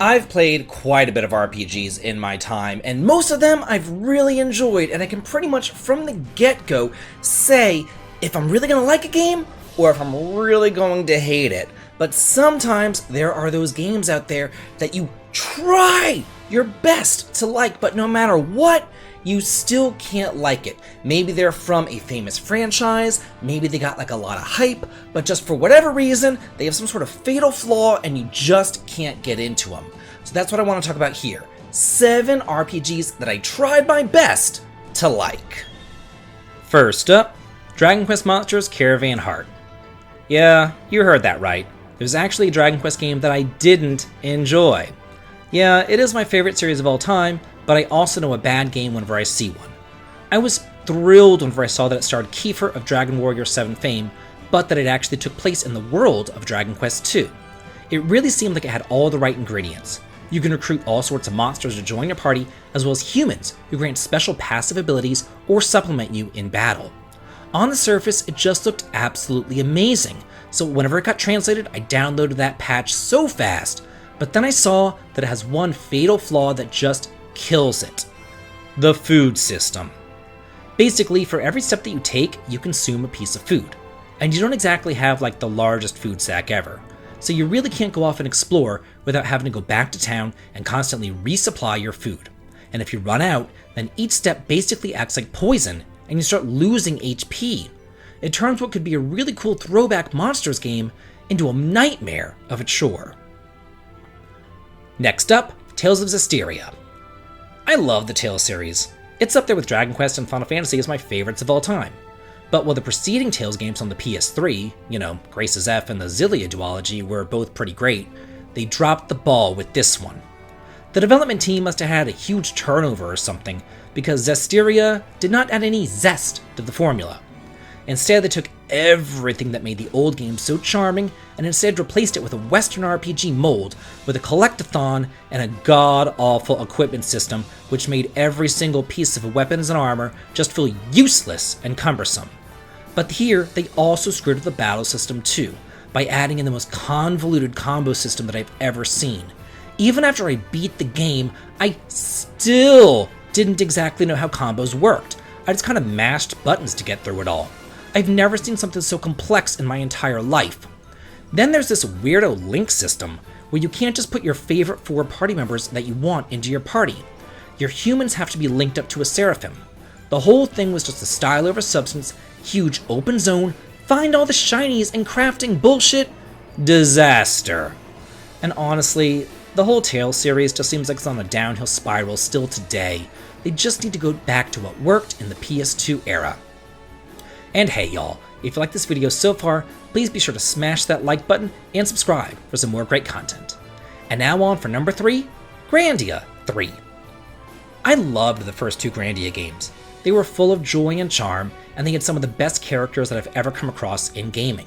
I've played quite a bit of RPGs in my time, and most of them I've really enjoyed, and I can pretty much from the get-go say if I'm really gonna like a game or if I'm really going to hate it. But sometimes there are those games out there that you try your best to like, but no matter what, you still can't like it. Maybe they're from a famous franchise, maybe they got like a lot of hype, but just for whatever reason, they have some sort of fatal flaw and you just can't get into them. So that's what I want to talk about here. 7 RPGs that I tried my best to like. First up, Dragon Quest Monsters Caravan Heart. Yeah, you heard that right. There's actually a Dragon Quest game that I didn't enjoy. Yeah, it is my favorite series of all time, but I also know a bad game whenever I see one. I was thrilled whenever I saw that it starred Kiefer of Dragon Warrior 7 fame, but that it actually took place in the world of Dragon Quest II. It really seemed like it had all the right ingredients. You can recruit all sorts of monsters to join your party, as well as humans who grant special passive abilities or supplement you in battle. On the surface, it just looked absolutely amazing, so whenever it got translated, I downloaded that patch so fast, but then I saw that it has one fatal flaw that just kills it. The food system. Basically, for every step that you take, you consume a piece of food. And you don't exactly have like the largest food sack ever. So you really can't go off and explore without having to go back to town and constantly resupply your food. And if you run out, then each step basically acts like poison and you start losing HP. It turns what could be a really cool throwback Monsters game into a nightmare of a chore. Next up, Tales of Zesteria. I love the Tales series. It's up there with Dragon Quest and Final Fantasy as my favorites of all time. But while the preceding Tales games on the PS3, Grace's F and the Xillia duology were both pretty great, they dropped the ball with this one. The development team must have had a huge turnover or something, because Zesteria did not add any zest to the formula. Instead, they took everything that made the old game so charming and instead replaced it with a Western RPG mold with a collectathon and a god-awful equipment system which made every single piece of weapons and armor just feel useless and cumbersome. But here, they also screwed with the battle system too, by adding in the most convoluted combo system that I've ever seen. Even after I beat the game, I still didn't exactly know how combos worked. I just kind of mashed buttons to get through it all. I've never seen something so complex in my entire life. Then there's this weirdo link system, where you can't just put your favorite 4 party members that you want into your party. Your humans have to be linked up to a seraphim. The whole thing was just a style over substance, huge open zone, find all the shinies and crafting bullshit, disaster. And honestly, the whole Tales series just seems like it's on a downhill spiral still today. They just need to go back to what worked in the PS2 era. And hey y'all, if you like this video so far, please be sure to smash that like button and subscribe for some more great content. And now on for number 3, Grandia III. I loved the first 2 Grandia games. They were full of joy and charm, and they had some of the best characters that I've ever come across in gaming.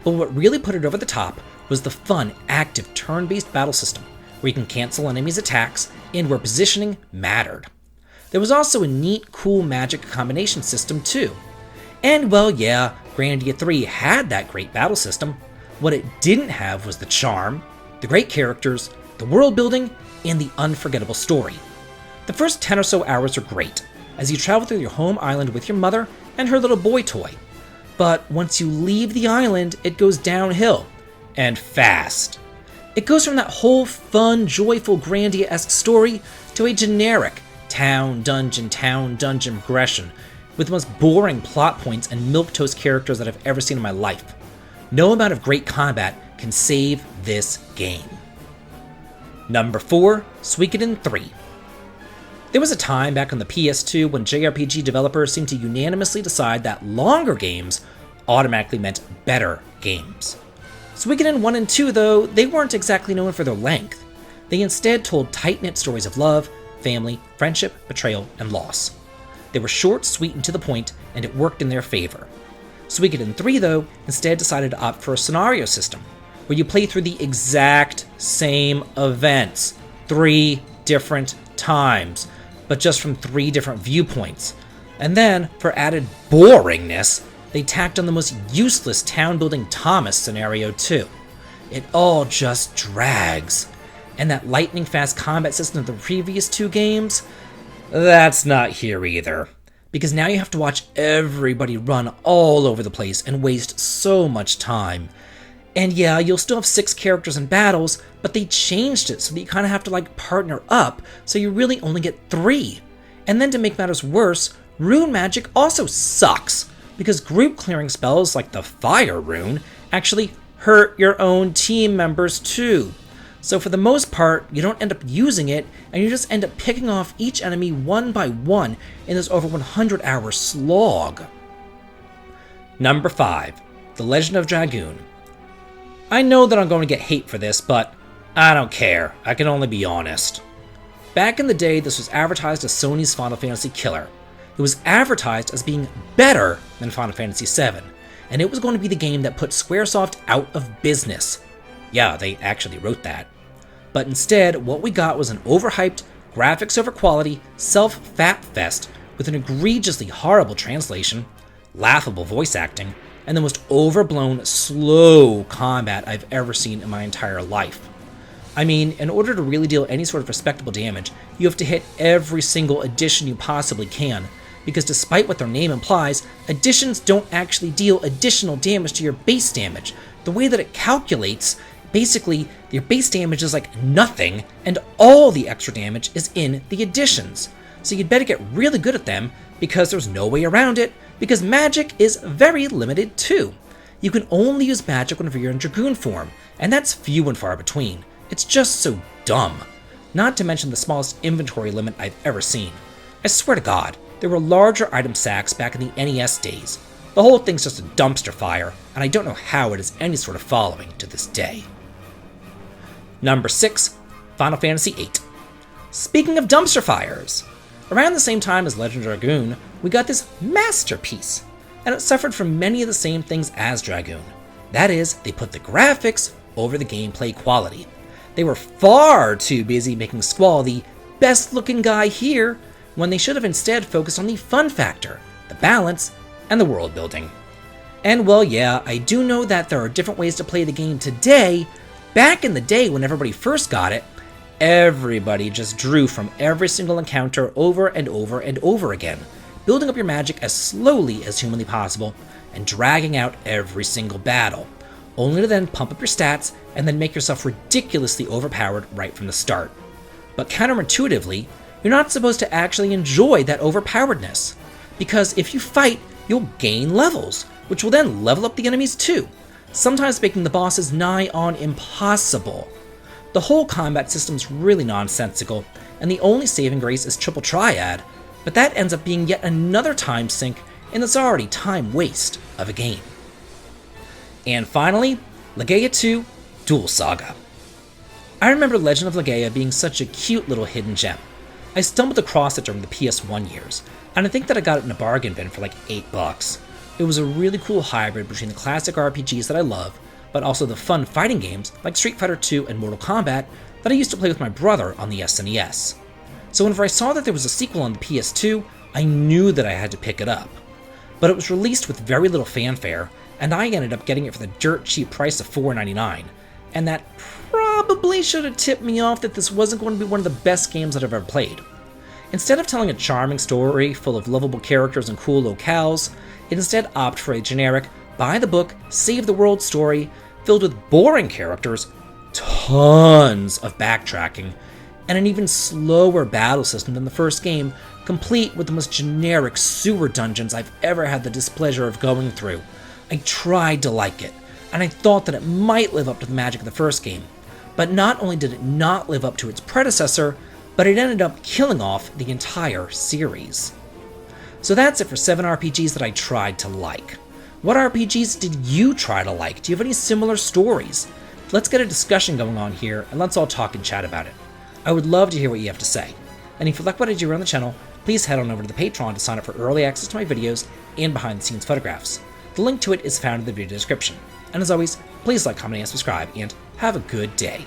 But what really put it over the top was the fun, active, turn-based battle system, where you can cancel enemies' attacks and where positioning mattered. There was also a neat, cool magic combination system too. And well, yeah, Grandia 3 had that great battle system. What it didn't have was the charm, the great characters, the world building, and the unforgettable story. The first 10 or so hours are great, as you travel through your home island with your mother and her little boy toy. But once you leave the island, it goes downhill, and fast. It goes from that whole fun, joyful Grandia-esque story to a generic town, dungeon, progression, with the most boring plot points and milquetoast characters that I've ever seen in my life. No amount of great combat can save this game. Number 4, Suikoden III. There was a time back on the PS2 when JRPG developers seemed to unanimously decide that longer games automatically meant better games. Suikoden 1 and 2, though, they weren't exactly known for their length. They instead told tight-knit stories of love, family, friendship, betrayal, and loss. They were short, sweet, and to the point, and it worked in their favor. Suikoden 3, though, instead decided to opt for a scenario system, where you play through the exact same events 3 different times, but just from 3 different viewpoints. And then, for added boringness, they tacked on the most useless town-building Thomas scenario too. It all just drags. and that lightning-fast combat system of the previous 2 games, that's not here either. Because now you have to watch everybody run all over the place and waste so much time. And yeah, you'll still have 6 characters in battles, but they changed it so that you kind of have to partner up, so you really only get 3. And then to make matters worse, rune magic also sucks, because group clearing spells like the fire rune actually hurt your own team members too. So for the most part, you don't end up using it, and you just end up picking off each enemy one by one in this over 100-hour slog. Number 5. The Legend of Dragoon. I know that I'm going to get hate for this, but I don't care. I can only be honest. Back in the day, this was advertised as Sony's Final Fantasy killer. It was advertised as being better than Final Fantasy VII, and it was going to be the game that put Squaresoft out of business. Yeah, they actually wrote that. But instead, what we got was an overhyped, graphics over quality, self-fat fest with an egregiously horrible translation, laughable voice acting, and the most overblown, slow combat I've ever seen in my entire life. I mean, in order to really deal any sort of respectable damage, you have to hit every single addition you possibly can, because despite what their name implies, additions don't actually deal additional damage to your base damage. The way that it calculates, basically, your base damage is nothing, and all the extra damage is in the additions. So you'd better get really good at them, because there's no way around it, because magic is very limited too. You can only use magic whenever you're in Dragoon form, and that's few and far between. It's just so dumb. Not to mention the smallest inventory limit I've ever seen. I swear to God, there were larger item sacks back in the NES days. The whole thing's just a dumpster fire, and I don't know how it has any sort of following to this day. Number 6. Final Fantasy VIII. Speaking of dumpster fires, around the same time as Legend of Dragoon, we got this masterpiece, and it suffered from many of the same things as Dragoon. That is, they put the graphics over the gameplay quality. They were far too busy making Squall the best looking guy here, when they should have instead focused on the fun factor, the balance, and the world building. And well, yeah, I do know that there are different ways to play the game today. Back in the day when everybody first got it, everybody just drew from every single encounter over and over and over again, building up your magic as slowly as humanly possible and dragging out every single battle, only to then pump up your stats and then make yourself ridiculously overpowered right from the start. But counterintuitively, you're not supposed to actually enjoy that overpoweredness, because if you fight, you'll gain levels, which will then level up the enemies too, sometimes making the bosses nigh on impossible. The whole combat system's really nonsensical, and the only saving grace is Triple Triad, but that ends up being yet another time sink in this already time waste of a game. And finally, Legaia 2 Dual Saga. I remember Legend of Legaia being such a cute little hidden gem. I stumbled across it during the PS1 years, and I think that I got it in a bargain bin for $8. It was a really cool hybrid between the classic RPGs that I love, but also the fun fighting games like Street Fighter II and Mortal Kombat that I used to play with my brother on the SNES. So whenever I saw that there was a sequel on the PS2, I knew that I had to pick it up. But it was released with very little fanfare, and I ended up getting it for the dirt cheap price of $4.99, and that probably should have tipped me off that this wasn't going to be one of the best games that I've ever played. Instead of telling a charming story full of lovable characters and cool locales, it instead opted for a generic, by-the-book, save-the-world story filled with boring characters, tons of backtracking, and an even slower battle system than the first game, complete with the most generic sewer dungeons I've ever had the displeasure of going through. I tried to like it, and I thought that it might live up to the magic of the first game, but not only did it not live up to its predecessor, but it ended up killing off the entire series. So that's it for 7 RPGs that I tried to like. What RPGs did you try to like? Do you have any similar stories? Let's get a discussion going on here, and let's all talk and chat about it. I would love to hear what you have to say. And if you like what I do on the channel, please head on over to the Patreon to sign up for early access to my videos and behind-the-scenes photographs. The link to it is found in the video description. And as always, please like, comment, and subscribe, and have a good day.